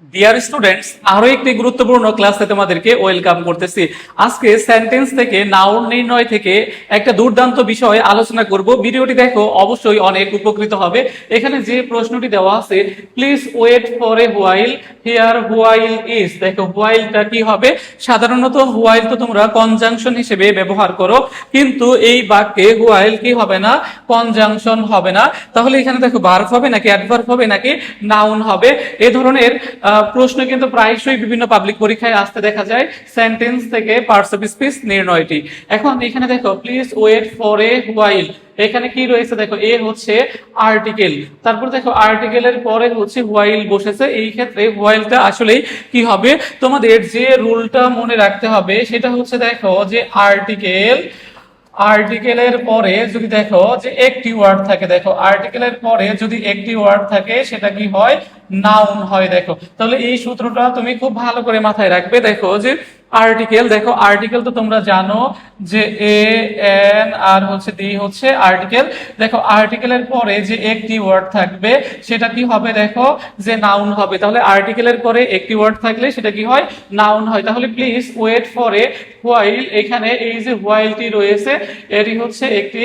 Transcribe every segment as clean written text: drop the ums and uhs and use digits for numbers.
Dear students, আরো একটি গুরুত্বপূর্ণ ক্লাসে তোমাদেরকে ওয়েলকাম করতেছি। আজকে সেন্টেন্স থেকে নাউন নির্ণয় থেকে একটা দুর্দান্ত বিষয় আলোচনা করব। ভিডিওটি দেখো, অবশ্যই অনেক উপকৃত হবে। এখানে যে প্রশ্নটি দেওয়া আছে, please wait for a while, here while is. দেখো হোয়াইলটা কি হবে? সাধারণত হোয়াইল তো তোমরা কনজাংশন হিসেবে ব্যবহার করো, কিন্তু এই বাক্যে হোয়াইল কি হবে না? কনজাংশন হবে না। তাহলে এখানে দেখো ভার্ব হবে নাকি অ্যাডভার্ব হবে নাকি নাউন হবে? এই ধরনের প্রশ্ন কিন্তু প্রায়শই বিভিন্ন পাবলিক পরীক্ষায় আসতে দেখা যায় সেন্টেন্স থেকে পার্টস অফ স্পিচ নির্ণয়টি। এখন এখানে দেখো please wait for a while, এখানে কি রয়েছে দেখো, এ হচ্ছে আর্টিকেল, তারপর দেখো আর্টিকেলের পরে হচ্ছে হোয়াইল বসেছে। এই ক্ষেত্রে হোয়াইলটা আসলে কি হবে? তোমাদের যে রুলটা মনে রাখতে হবে সেটা হচ্ছে দেখো যে আর্টিকেলের পরে যদি দেখো যে একটি ওয়ার্ড থাকে, দেখো আর্টিকেলের পরে যদি একটি ওয়ার্ড থাকে সেটা কি হয়? নাউন হয়। দেখো তাহলে এই সূত্রটা তুমি খুব ভালো করে মাথায় রাখবে। দেখো যে আর্টিকেল, দেখো আর্টিকেল তো তোমরা জানো যে এ এন আর হচ্ছে দি হচ্ছে আর্টিকেল। দেখো আর্টিকেলের পরে যে একটি ওয়ার্ড থাকবে সেটা কি হবে? দেখো যে নাউন হবে। তাহলে আর্টিকেলের পরে একটি ওয়ার্ড থাকলে সেটা কি হয়? নাউন হয়। তাহলে please wait for a while, এখানে এই যে হোয়াইলটি রয়েছে এটি হচ্ছে একটি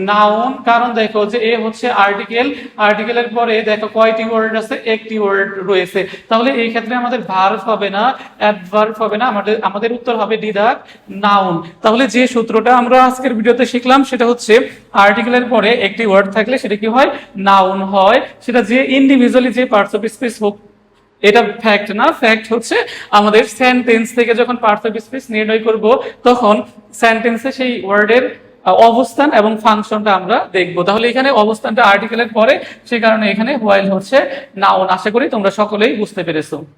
নাউন, কারণ দেখো যে এ হচ্ছে আর্টিকেল, আর্টিকেলের পরে দেখো কয়টি ওয়ার্ড আছে? একটি ওয়ার্ড রয়েছে। তাহলে এই ক্ষেত্রে আমাদের ভার্ব হবে না, অ্যাডভার্ব হবে না, আমাদের উত্তর হবে ডিডাক্ট নাউন। তাহলে যে সূত্রটা আমরা আজকের ভিডিওতে শিখলাম সেটা হচ্ছে আর্টিকেলের পরে একটি ওয়ার্ড থাকলে সেটা কি হয়? নাউন হয়। সেটা যে ইন্ডিভিজুয়ালি যে পার্টস অফ স্পিচ হোক, এটা ফ্যাক্ট না, ফ্যাক্ট হচ্ছে আমাদের সেন্টেন্স থেকে যখন পার্টস অফ স্পিচ নির্ণয় করব তখন সেন্টেন্সে সেই ওয়ার্ডের অবস্থান এবং ফাংশনটা আমরা দেখব। তাহলে এখানে অবস্থানটা আর্টিকেলের পরে, সেই কারণে এখানে হোয়াইল হচ্ছে নাউন। আশা করি তোমরা সকলেই বুঝতে পেরেছো।